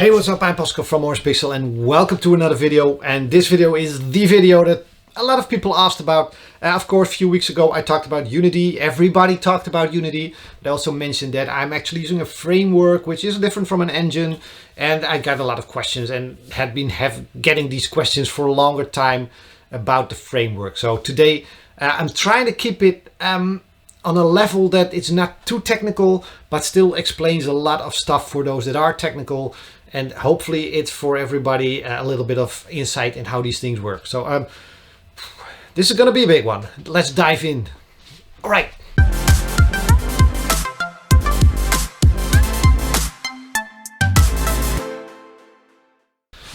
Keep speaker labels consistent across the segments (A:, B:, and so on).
A: Hey, what's up? I'm Pascal from Orangepixel and welcome to another video. And this video is the video that a lot of people asked about. Of course, a few weeks ago I talked about Unity. Everybody talked about Unity. But I also mentioned that I'm actually using a framework which is different from an engine. And I got a lot of questions and had been getting these questions for a longer time about the framework. So today I'm trying to keep it on a level that it's not too technical, but still explains a lot of stuff for those that are technical. And hopefully it's for everybody a little bit of insight in how these things work. So this is going to be a big one. Let's dive in. All right.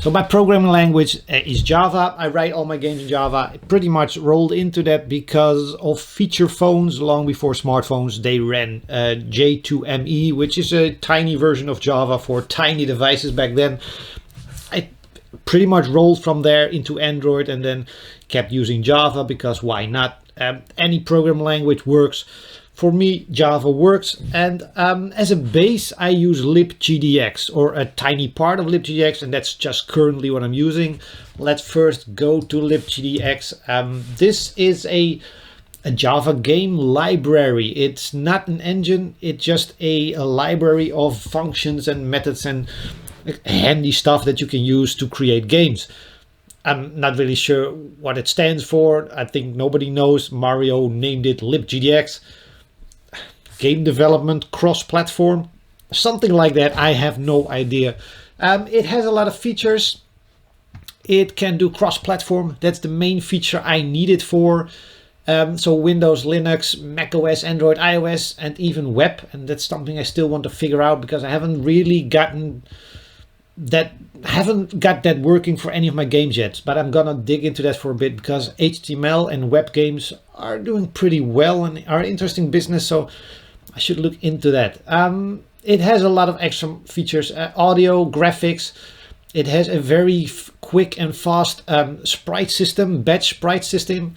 A: So my programming language is Java. I write all my games in Java. It pretty much rolled into that because of feature phones. Long before smartphones, they ran J2ME, which is a tiny version of Java for tiny devices back then. I pretty much rolled from there into Android and then kept using Java because why not? Any programming language works. For me, Java works, and as a base, I use LibGDX, or a tiny part of LibGDX, and that's just currently what I'm using. Let's first go to LibGDX. This is a Java game library. It's not an engine, it's just a library of functions and methods and handy stuff that you can use to create games. I'm not really sure what it stands for. I think nobody knows. Mario named it LibGDX. Game development, cross-platform, something like that. I have no idea. It has a lot of features. It can do cross-platform. That's the main feature I need it for. So Windows, Linux, macOS, Android, iOS, and even web. And that's something I still want to figure out because I haven't really gotten that, haven't got that working for any of my games yet. But I'm gonna dig into that for a bit because HTML and web games are doing pretty well and are interesting business. So I should look into that. It has a lot of extra features, audio, graphics. It has a very quick and fast sprite system, batch sprite system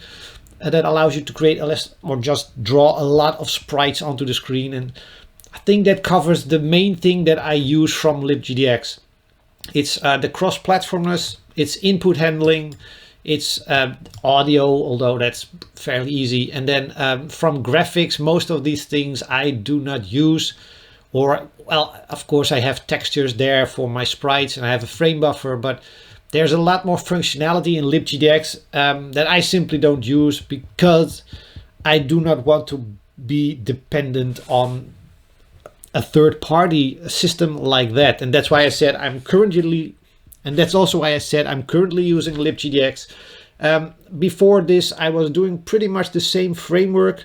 A: that allows you to create or just draw a lot of sprites onto the screen. And I think that covers the main thing that I use from LibGDX. It's the cross-platformness, it's input handling, it's audio, although that's fairly easy. And then from graphics, most of these things I do not use. Or, well, of course I have textures there for my sprites and I have a frame buffer, but there's a lot more functionality in LibGDX that I simply don't use because I do not want to be dependent on a third-party system like that. And that's why I said that's also why I said I'm currently using LibGDX. Before this, I was doing pretty much the same framework,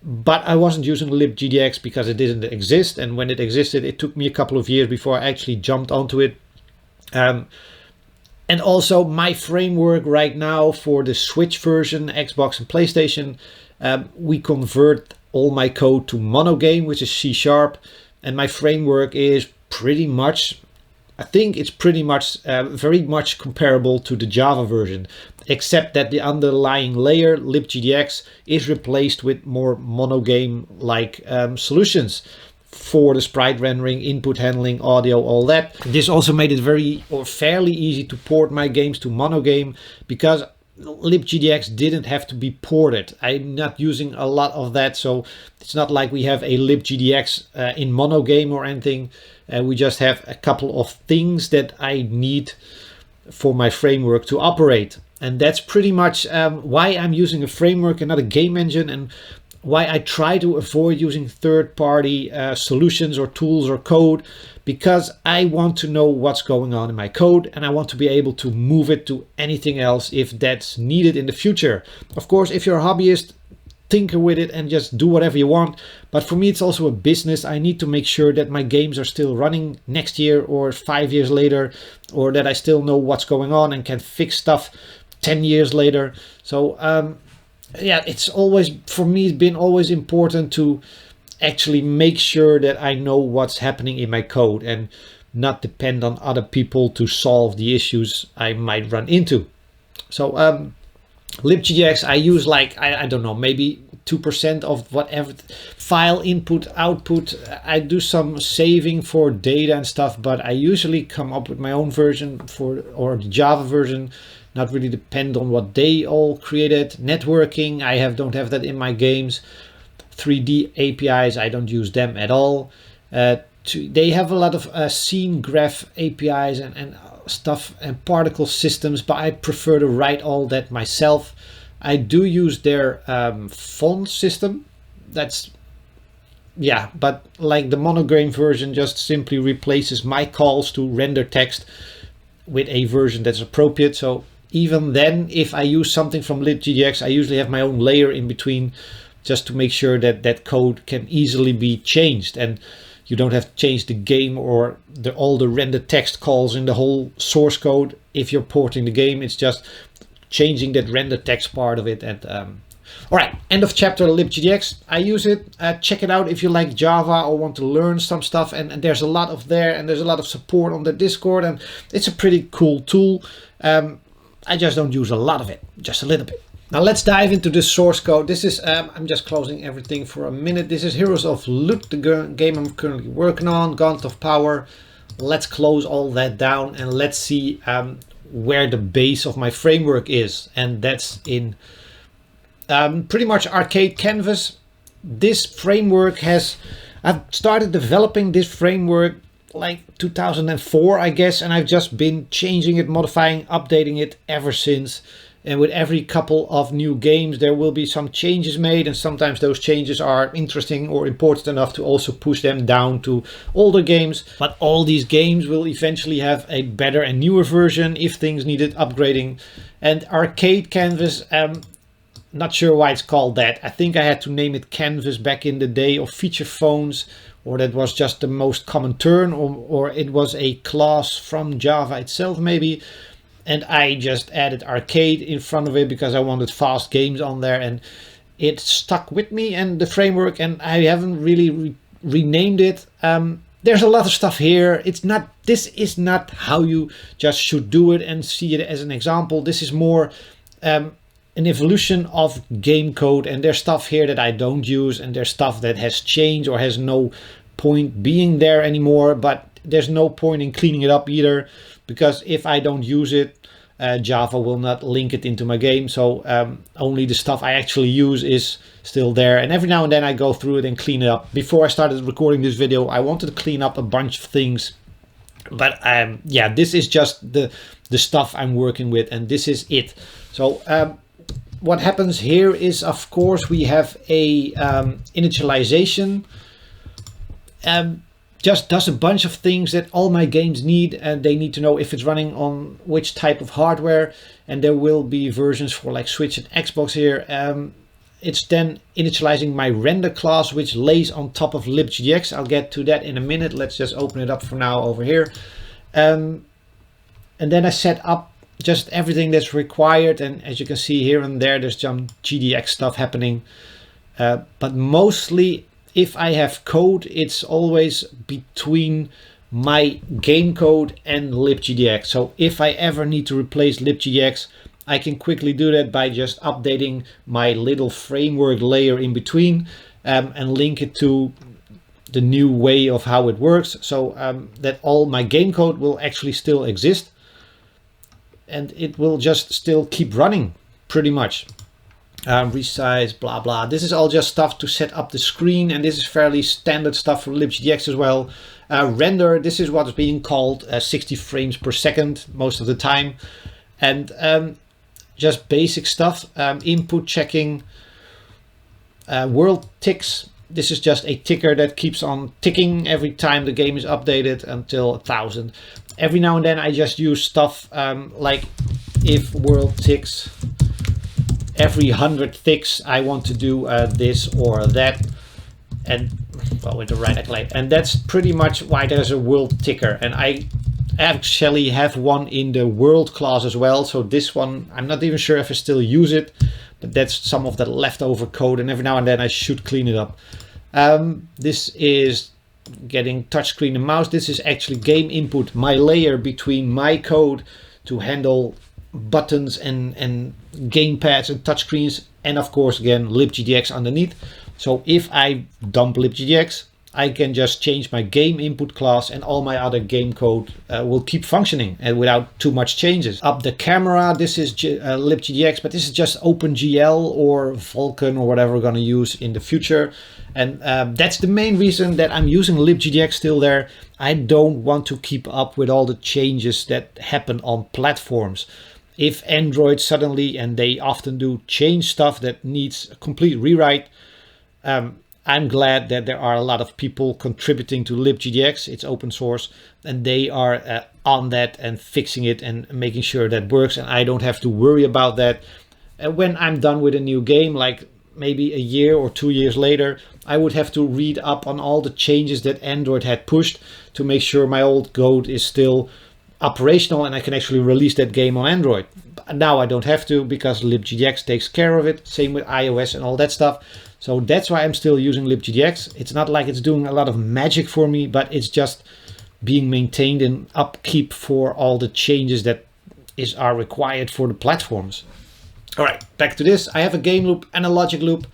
A: but I wasn't using LibGDX because it didn't exist. And when it existed, it took me a couple of years before I actually jumped onto it. And also my framework right now for the Switch version, Xbox and PlayStation, we convert all my code to monogame, which is C#, and my framework is pretty much, I think it's pretty much very much comparable to the Java version, except that the underlying layer, LibGDX, is replaced with more monogame-like solutions for the sprite rendering, input handling, audio, all that. This also made it fairly easy to port my games to monogame because LibGDX didn't have to be ported. I'm not using a lot of that, so it's not like we have a LibGDX in monogame or anything. We just have a couple of things that I need for my framework to operate. And that's pretty much why I'm using a framework and not a game engine, and why I try to avoid using third-party solutions or tools or code, because I want to know what's going on in my code and I want to be able to move it to anything else if that's needed in the future. Of course, if you're a hobbyist, tinker with it and just do whatever you want. But for me, it's also a business. I need to make sure that my games are still running next year or 5 years later, or that I still know what's going on and can fix stuff 10 years later. So yeah, it's always, for me, it's been always important to actually make sure that I know what's happening in my code and not depend on other people to solve the issues I might run into. So LibGDX I use like, I don't know, maybe 2% of whatever file input, output. I do some saving for data and stuff, but I usually come up with my own version or the Java version, not really depend on what they all created. Networking, I don't have that in my games. 3D APIs, I don't use them at all. They have a lot of scene graph APIs and stuff and particle systems, but I prefer to write all that myself. I do use their font system. That's, yeah, but like the monograin version just simply replaces my calls to render text with a version that's appropriate. So even then, if I use something from LibGDX, I usually have my own layer in between just to make sure that that code can easily be changed. And you don't have to change the game or all the render text calls in the whole source code. If you're porting the game, it's just changing that render text part of it. And all right, end of chapter LibGDX. I use it. Check it out if you like Java or want to learn some stuff. And there's a lot of there, and there's a lot of support on the Discord, and it's a pretty cool tool. I just don't use a lot of it, just a little bit. Now let's dive into the source code. This is, I'm just closing everything for a minute. This is Heroes of Loot, the game I'm currently working on, Gauntlet of Power. Let's close all that down and let's see where the base of my framework is. And that's in pretty much Arcade Canvas. This framework I've started developing this framework like 2004, I guess, and I've just been changing it, modifying, updating it ever since. And with every couple of new games, there will be some changes made, and sometimes those changes are interesting or important enough to also push them down to older games. But all these games will eventually have a better and newer version if things needed upgrading. And Arcade Canvas, not sure why it's called that. I think I had to name it Canvas back in the day of feature phones, or that was just the most common term, or it was a class from Java itself maybe. And I just added arcade in front of it because I wanted fast games on there, and it stuck with me and the framework, and I haven't really renamed it. There's a lot of stuff here. This is not how you just should do it and see it as an example. This is more an evolution of game code, and there's stuff here that I don't use, and there's stuff that has changed or has no point being there anymore, but there's no point in cleaning it up either, because if I don't use it, Java will not link it into my game. So only the stuff I actually use is still there, and every now and then I go through it and clean it up. Before I started recording this video, I wanted to clean up a bunch of things, but yeah, this is just the stuff I'm working with, and this is it. So what happens here is, of course, we have a initialization. Just does a bunch of things that all my games need, and they need to know if it's running on which type of hardware, and there will be versions for like Switch and Xbox here. It's then initializing my render class, which lays on top of LibGDX. I'll get to that in a minute. Let's just open it up for now over here. And then I set up just everything that's required, and as you can see here and there's some GDX stuff happening, but mostly if I have code, it's always between my game code and LibGDX. So if I ever need to replace LibGDX, I can quickly do that by just updating my little framework layer in between, and link it to the new way of how it works, so that all my game code will actually still exist, and it will just still keep running pretty much. Resize, blah blah. This is all just stuff to set up the screen, and this is fairly standard stuff for LibGDX as well. Render, this is what's being called 60 frames per second most of the time, and just basic stuff. Input checking, world ticks. This is just a ticker that keeps on ticking every time the game is updated until 1000. Every now and then I just use stuff like if world ticks every 100 ticks, I want to do this or that, and well, with the right accolade, and that's pretty much why there's a world ticker. And I actually have one in the world class as well, so this one I'm not even sure if I still use it, but that's some of the leftover code, and every now and then I should clean it up. This is getting touchscreen and mouse. This is actually game input, my layer between my code to handle buttons and gamepads and touchscreens and of course again LibGDX underneath. So if I dump LibGDX, I can just change my game input class and all my other game code will keep functioning and without too much changes. Up the camera, this is LibGDX, but this is just OpenGL or Vulkan or whatever we're going to use in the future. And that's the main reason that I'm using LibGDX still there. I don't want to keep up with all the changes that happen on platforms. If Android suddenly, and they often do, change stuff that needs a complete rewrite, I'm glad that there are a lot of people contributing to LibGDX. It's open source, and they are on that and fixing it and making sure that works, and I don't have to worry about that. When I'm done with a new game, like maybe a year or 2 years later, I would have to read up on all the changes that Android had pushed to make sure my old code is still operational and I can actually release that game on Android. Now I don't have to, because LibGDX takes care of it. Same with iOS and all that stuff. So that's why I'm still using LibGDX. It's not like it's doing a lot of magic for me, but it's just being maintained and upkeep for all the changes that are required for the platforms. All right, back to this. I have a game loop and a logic loop.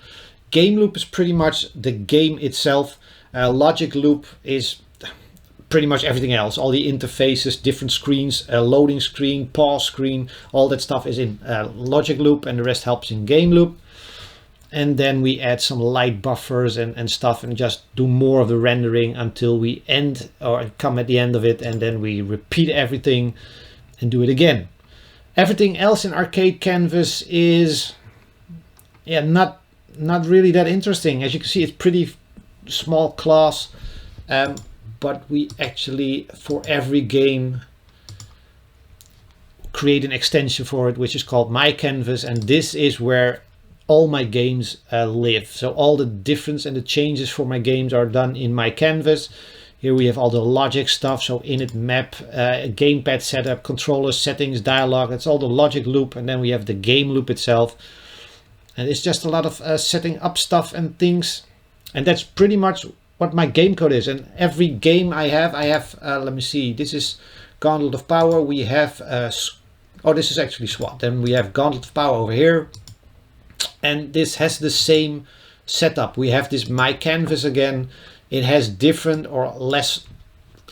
A: Game loop is pretty much the game itself. Logic loop is pretty much everything else. All the interfaces, different screens, loading screen, pause screen, all that stuff is in logic loop, and the rest helps in game loop. And then we add some light buffers and stuff and just do more of the rendering until we end or come at the end of it, and then we repeat everything and do it again. Everything else in Arcade Canvas is not really that interesting. As you can see, it's pretty small class, but we actually for every game create an extension for it, which is called My Canvas, and this is where all my games live. So all the difference and the changes for my games are done in My Canvas. Here we have all the logic stuff, so init map, gamepad setup, controller settings, dialogue. That's all the logic loop, and then we have the game loop itself. And it's just a lot of setting up stuff and things. And that's pretty much what my game code is. And every game I have, let me see, this is Gauntlet of Power. We have, this is actually SWAT. Then we have Gauntlet of Power over here. And this has the same setup. We have this My Canvas again. It has different or less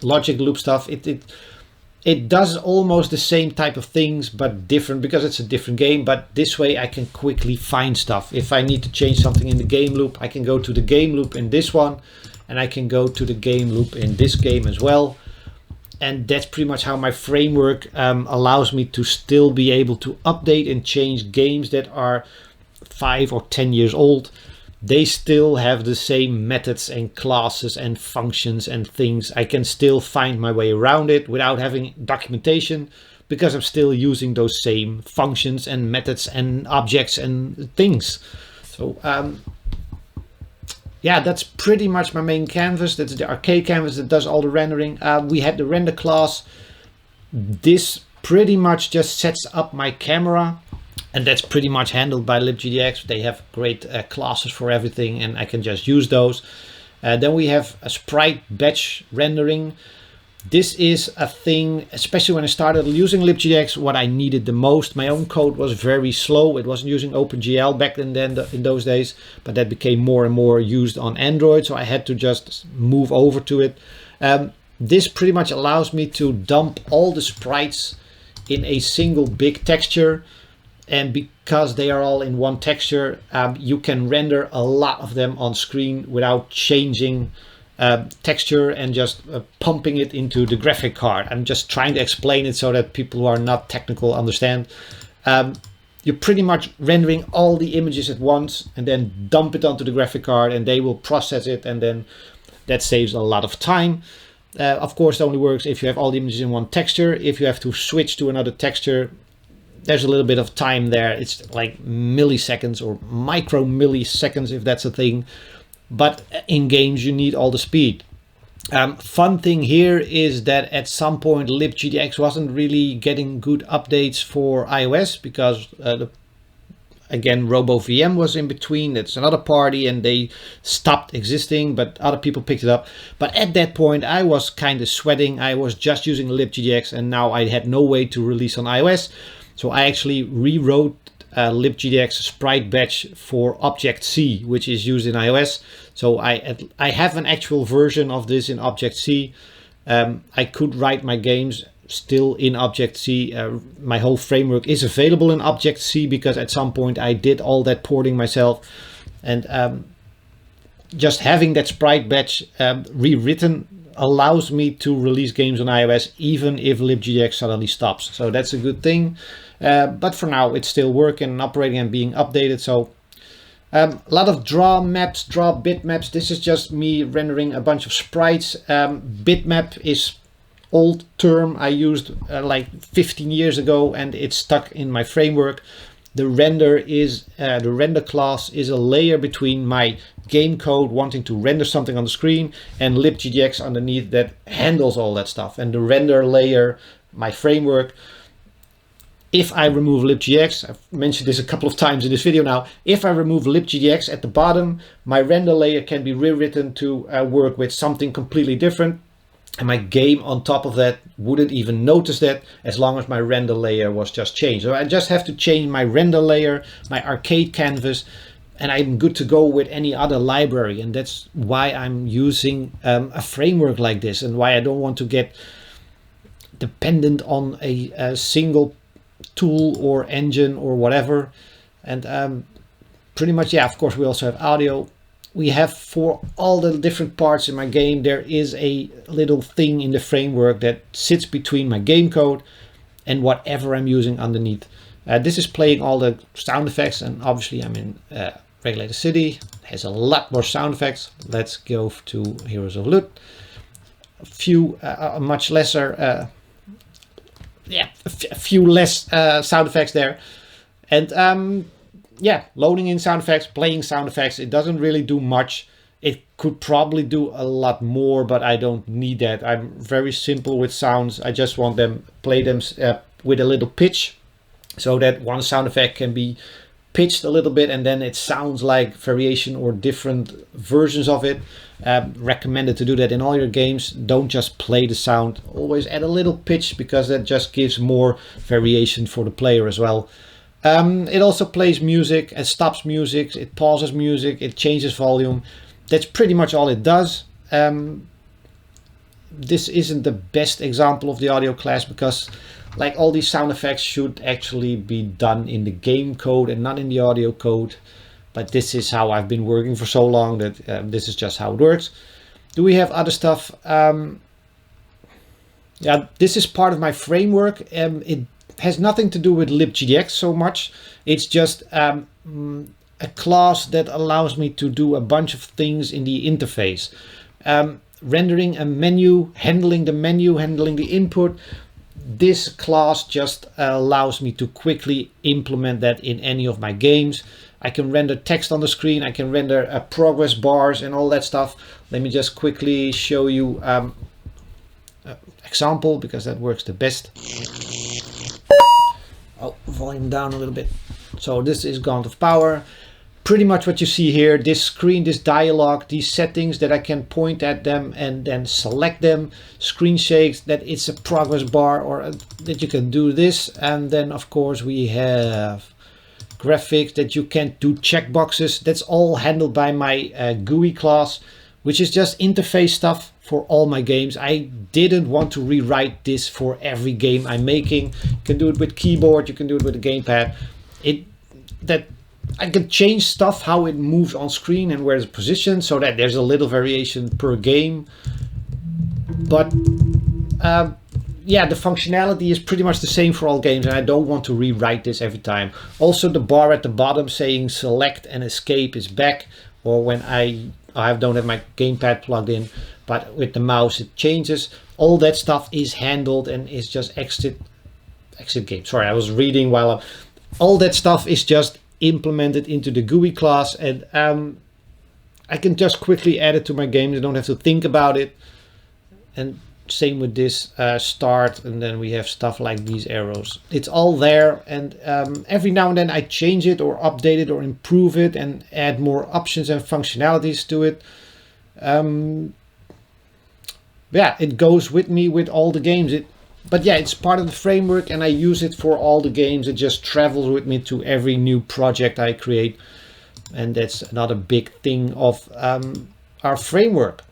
A: logic loop stuff. It does almost the same type of things, but different because it's a different game. But this way I can quickly find stuff. If I need to change something in the game loop, I can go to the game loop in this one, and I can go to the game loop in this game as well. And that's pretty much how my framework allows me to still be able to update and change games that are 5 or 10 years old. They still have the same methods and classes and functions and things. I can still find my way around it without having documentation, because I'm still using those same functions and methods and objects and things. So yeah, that's pretty much my main canvas. That's the arcade canvas that does all the rendering. We had the render class. This pretty much just sets up my camera, and that's pretty much handled by LibGDX. They have great classes for everything, and I can just use those. Then we have a sprite batch rendering. This is a thing, especially when I started using LibGDX, what I needed the most. My own code was very slow. It wasn't using OpenGL back then in those days, but that became more and more used on Android, so I had to just move over to it. This pretty much allows me to dump all the sprites in a single big texture. And because they are all in one texture, you can render a lot of them on screen without changing texture and just pumping it into the graphic card. I'm just trying to explain it so that people who are not technical understand. You're pretty much rendering all the images at once and then dump it onto the graphic card, and they will process it, and then that saves a lot of time. Of course, it only works if you have all the images in one texture. If you have to switch to another texture, there's a little bit of time there. It's like milliseconds or micro milliseconds, if that's a thing. But in games, you need all the speed. Fun thing here is that at some point, LibGDX wasn't really getting good updates for iOS because, again, RoboVM was in between. That's another party, and they stopped existing, but other people picked it up. But at that point, I was kind of sweating. I was just using LibGDX, and now I had no way to release on iOS. So I actually rewrote LibGDX sprite batch for Object-C, which is used in iOS. So I have an actual version of this in Object-C. I could write my games still in Object-C. My whole framework is available in Object-C because at some point I did all that porting myself. And just having that sprite batch rewritten allows me to release games on iOS even if libgdx suddenly stops. So that's a good thing. But for now it's still working and operating and being updated. So a lot of draw maps, draw bitmaps. This is just me rendering a bunch of sprites. Bitmap is old term I used like 15 years ago, and it's stuck in my framework. The render class is a layer between my game code wanting to render something on the screen and libgdx underneath that handles all that stuff. And the render layer, my framework, if I remove libgdx, I've mentioned this a couple of times in this video now, if I remove libgdx at the bottom, my render layer can be rewritten to work with something completely different. And my game on top of that wouldn't even notice that as long as my render layer was just changed. So I just have to change my render layer, my arcade canvas, and I'm good to go with any other library. And that's why I'm using a framework like this, and why I don't want to get dependent on a single tool or engine or whatever. And pretty much, yeah, of course we also have audio. We have, for all the different parts in my game, there is a little thing in the framework that sits between my game code and whatever I'm using underneath. This is playing all the sound effects, and obviously I'm in Regulator City. It has a lot more sound effects. Let's go to Heroes of Loot. A few much lesser, a few less sound effects there. And yeah, loading in sound effects, playing sound effects. It doesn't really do much. It could probably do a lot more, but I don't need that. I'm very simple with sounds. I just want them, play them with a little pitch, so that one sound effect can be pitched a little bit and then it sounds like variation or different versions of it. Recommended to do that in all your games. Don't just play the sound. Always add a little pitch, because that just gives more variation for the player as well. It also plays music, it stops music, it pauses music, it changes volume. That's pretty much all it does. This isn't the best example of the audio class, because like all these sound effects should actually be done in the game code and not in the audio code. But this is how I've been working for so long that this is just how it works. Do we have other stuff? Yeah, this is part of my framework. It has nothing to do with libgdx so much. It's just a class that allows me to do a bunch of things in the interface. Rendering a menu, handling the input. This class just allows me to quickly implement that in any of my games. I can render text on the screen, I can render progress bars and all that stuff. Let me just quickly show you example, because that works the best. Oh, volume down a little bit. So this is Gaunt of Power. Pretty much what you see here, this screen, this dialogue, these settings that I can point at them and then select them. Screen shakes, that it's a progress bar, or that you can do this. And then of course we have graphics, that you can do checkboxes. That's all handled by my GUI class, which is just interface stuff for all my games. I didn't want to rewrite this for every game I'm making. You can do it with keyboard, you can do it with a gamepad. I can change stuff, how it moves on screen and where it's positioned, so that there's a little variation per game. But yeah, the functionality is pretty much the same for all games, and I don't want to rewrite this every time. Also, the bar at the bottom saying select and escape is back, or when I don't have my gamepad plugged in, but with the mouse it changes. All that stuff is handled and is just exit game. Sorry, I was reading while all that stuff is just implemented into the GUI class, and I can just quickly add it to my games. I don't have to think about it. And same with this start, and then we have stuff like these arrows. It's all there, and every now and then I change it or update it or improve it and add more options and functionalities to it. Yeah, it goes with me with all the games. But yeah, it's part of the framework and I use it for all the games. It just travels with me to every new project I create. And that's another big thing of our framework.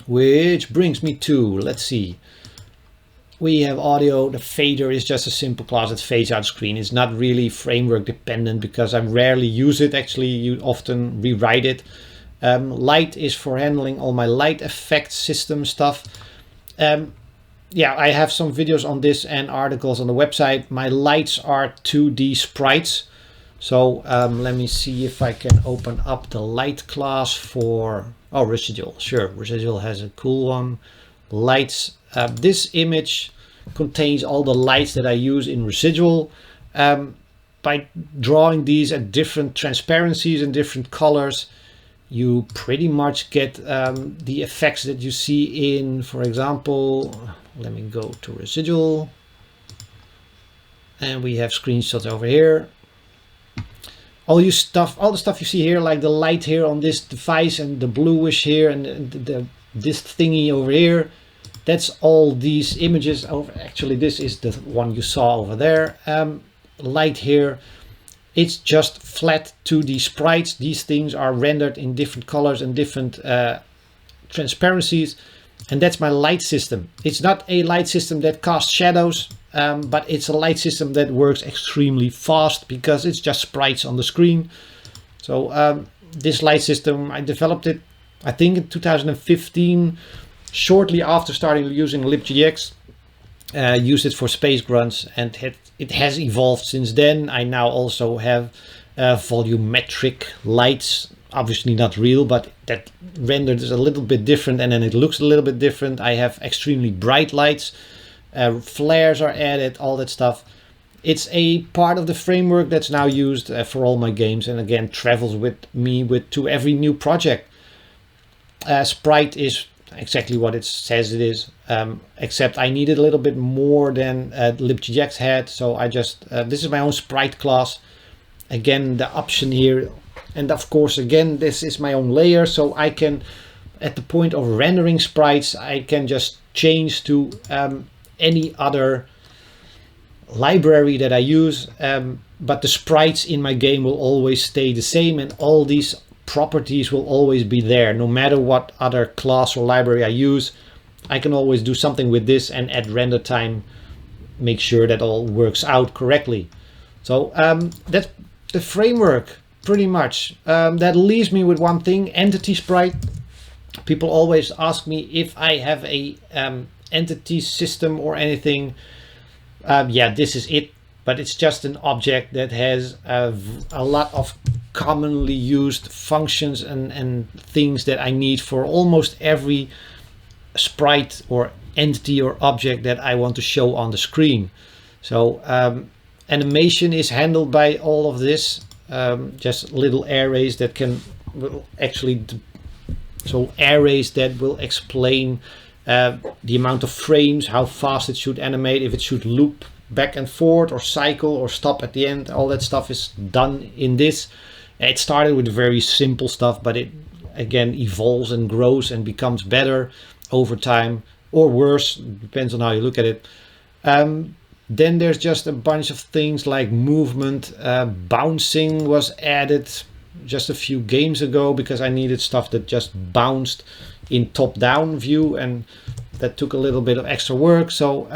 A: Which brings me to, let's see. We have audio. The fader is just a simple class that fades out screen. It's not really framework dependent because I rarely use it. Actually, you often rewrite it. Light is for handling all my light effect system stuff. Yeah, I have some videos on this and articles on the website. My lights are 2D sprites. So let me see if I can open up the light class for, oh, Residual. Sure, Residual has a cool one. Lights. This image contains all the lights that I use in Residual. By drawing these at different transparencies and different colors, you pretty much get the effects that you see in, for example, let me go to Residual. And we have screenshots over here. All the stuff you see here, like the light here on this device and the bluish here and this thingy over here, that's all these images. Actually, this is the one you saw over there. Light here, it's just flat 2D sprites. These things are rendered in different colors and different transparencies. And that's my light system. It's not a light system that casts shadows, but it's a light system that works extremely fast because it's just sprites on the screen. So this light system, I developed it, I think in 2015, shortly after starting using LibGDX. Used it for space grunts and it has evolved since then. I now also have volumetric lights. Obviously not real, but that rendered is a little bit different and then it looks a little bit different. I have extremely bright lights, flares are added, all that stuff. It's a part of the framework that's now used for all my games and again travels with me to every new project. Sprite is exactly what it says it is, except I needed a little bit more than LibGDX had, so I just, this is my own sprite class. Again, the option here. And of course, again, this is my own layer, so I can, at the point of rendering sprites, I can just change to any other library that I use, but the sprites in my game will always stay the same and all these properties will always be there. No matter what other class or library I use, I can always do something with this and at render time, make sure that all works out correctly. So that's the framework. Pretty much. That leaves me with one thing, entity sprite. People always ask me if I have a entity system or anything. Yeah, this is it, but it's just an object that has a lot of commonly used functions and things that I need for almost every sprite or entity or object that I want to show on the screen. So animation is handled by all of this. Just little arrays that will actually, so arrays that will explain the amount of frames, how fast it should animate, if it should loop back and forth or cycle or stop at the end. All that stuff is done in this. It started with very simple stuff, but it again evolves and grows and becomes better over time, or worse, depends on how you look at it. Then there's just a bunch of things like movement. Bouncing was added just a few games ago because I needed stuff that just bounced in top-down view, and that took a little bit of extra work. So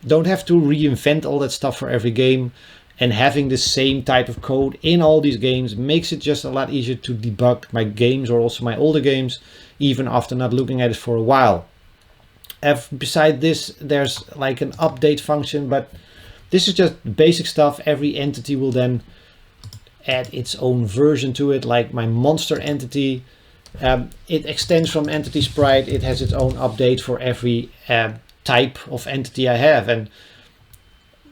A: don't have to reinvent all that stuff for every game, and having the same type of code in all these games makes it just a lot easier to debug my games or also my older games, even after not looking at it for a while. Beside this, there's like an update function, but this is just basic stuff. Every entity will then add its own version to it, like my monster entity. It extends from entity sprite. It has its own update for every type of entity I have. And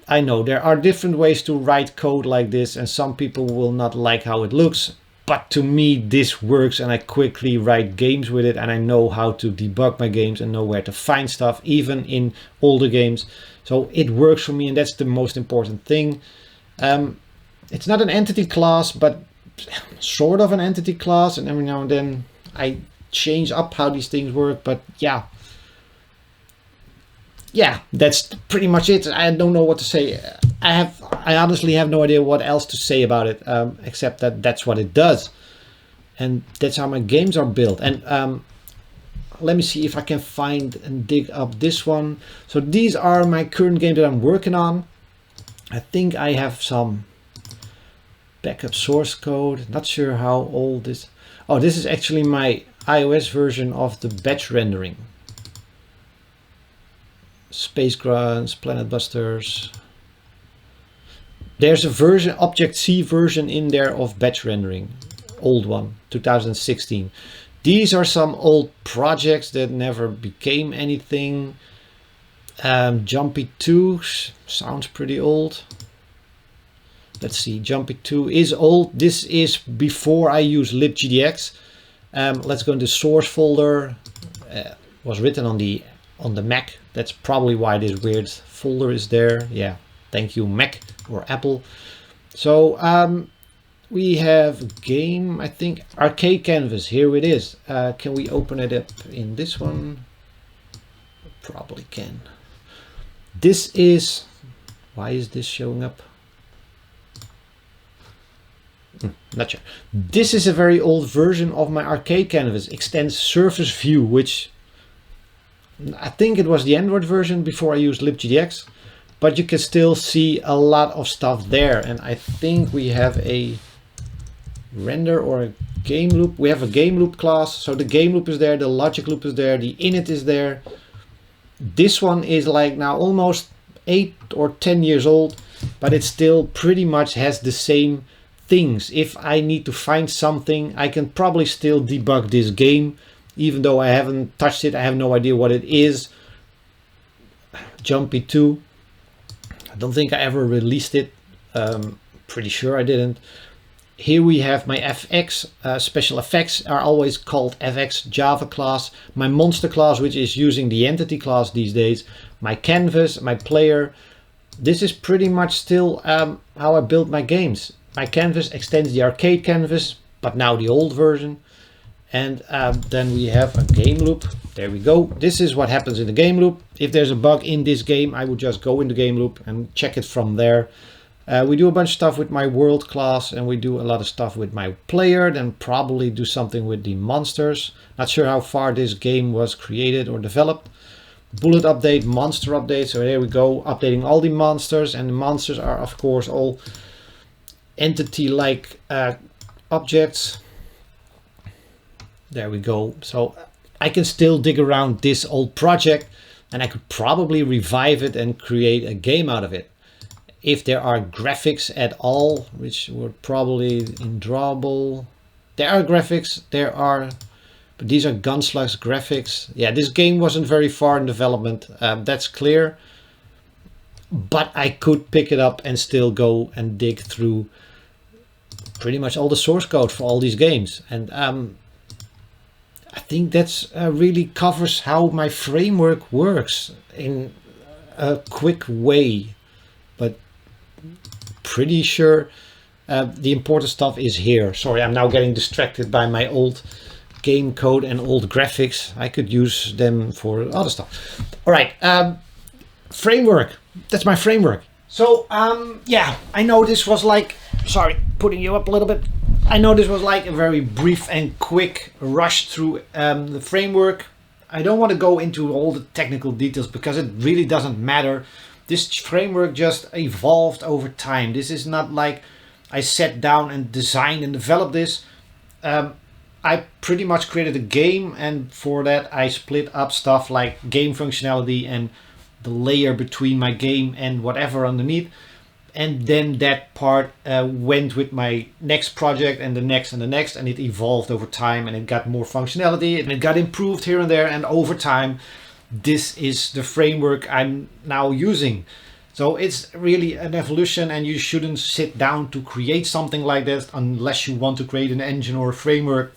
A: I know there are different ways to write code like this, and some people will not like how it looks. But to me, this works, and I quickly write games with it, and I know how to debug my games and know where to find stuff, even in older games. So it works for me, and that's the most important thing. It's not an entity class, but sort of an entity class, and every now and then I change up how these things work. But yeah, yeah, that's pretty much it. I don't know what to say. I honestly have no idea what else to say about it, except that that's what it does. And that's how my games are built. And let me see if I can find and dig up this one. So these are my current games that I'm working on. I think I have some backup source code. Not sure how old this. Oh, this is actually my iOS version of the batch rendering. Space Grunts, Planet Busters. There's a version, Object-C version in there of batch rendering. Old one, 2016. These are some old projects that never became anything. Jumpy 2 sounds pretty old. Let's see, Jumpy 2 is old. This is before I use LibGDX. Let's go into source folder. Was written on the Mac. That's probably why this weird folder is there. Yeah, thank you Mac or Apple. So we have game, I think, arcade canvas. Here it is. Can we open it up in this one? Probably can. This is, why is this showing up? Not sure. This is a very old version of my arcade canvas. Extends surface view, which I think it was the Android version before I used LibGDX, but you can still see a lot of stuff there. And I think we have a render or a game loop. We have a game loop class. So the game loop is there, the logic loop is there, the init is there. This one is like now almost 8 or 10 years old, but it still pretty much has the same things. If I need to find something, I can probably still debug this game. Even though I haven't touched it, I have no idea what it is. Jumpy 2. I don't think I ever released it. Pretty sure I didn't. Here we have my FX. Special effects are always called FX Java class. My monster class, which is using the entity class these days. My canvas, my player. This is pretty much still how I build my games. My canvas extends the arcade canvas, but now the old version. And then we have a game loop. There we go. This is what happens in the game loop. If there's a bug in this game, I would just go in the game loop and check it from there. We do a bunch of stuff with my world class, and we do a lot of stuff with my player, then probably do something with the monsters. Not sure how far this game was created or developed. Bullet update, monster update. So there we go, updating all the monsters. And the monsters are, of course, all entity-like objects. There we go. So I can still dig around this old project, and I could probably revive it and create a game out of it. If there are graphics at all, which were probably in drawable. There are graphics, but these are Gunslugs graphics. Yeah, this game wasn't very far in development, that's clear. But I could pick it up and still go and dig through pretty much all the source code for all these games. And I think that's really covers how my framework works in a quick way. But pretty sure the important stuff is here. Sorry, I'm now getting distracted by my old game code and old graphics. I could use them for other stuff. All right, framework. That's my framework. So yeah, I know this was like, sorry, putting you up a little bit. I know this was like a very brief and quick rush through the framework. I don't want to go into all the technical details because it really doesn't matter. This framework just evolved over time. This is not like I sat down and designed and developed this. I pretty much created a game, and for that I split up stuff like game functionality and the layer between my game and whatever underneath. And then that part went with my next project and the next and the next, and it evolved over time, and it got more functionality and it got improved here and there, and over time this is the framework I'm now using. So it's really an evolution, and you shouldn't sit down to create something like this unless you want to create an engine or a framework.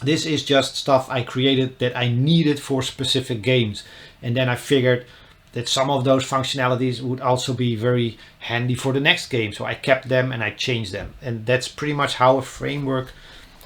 A: This is just stuff I created that I needed for specific games, and then I figured that some of those functionalities would also be very handy for the next game. So I kept them and I changed them. And that's pretty much how a framework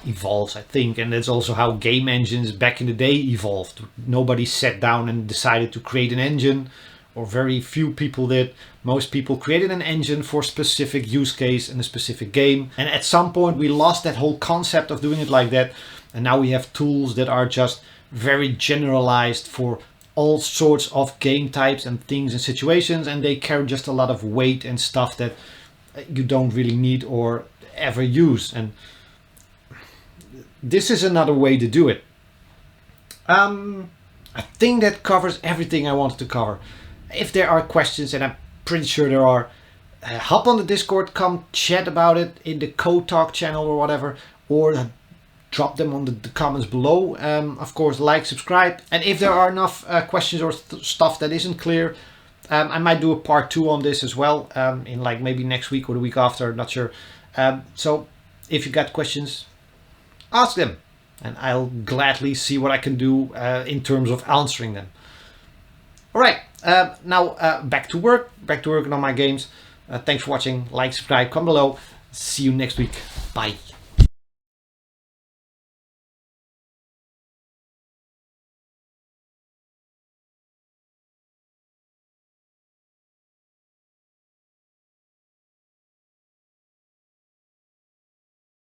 A: evolves, I think. And that's also how game engines back in the day evolved. Nobody sat down and decided to create an engine or very few people did. Most people created an engine for a specific use case in a specific game. And at some point we lost that whole concept of doing it like that. And now we have tools that are just very generalized for all sorts of game types and things and situations. And they carry just a lot of weight and stuff that you don't really need or ever use. And this is another way to do it. I think that covers everything I wanted to cover. If there are questions, and I'm pretty sure there are, hop on the Discord, come chat about it in the Code Talk channel or whatever, or drop them on the comments below. Of course, like, subscribe, and if there are enough questions or stuff that isn't clear, I might do a part 2 on this as well, in like maybe next week or the week after, not sure. So if you got questions, ask them, and I'll gladly see what I can do in terms of answering them. All right, now back to work on my games. Thanks for watching. Like, subscribe, comment below. See you next week. Bye.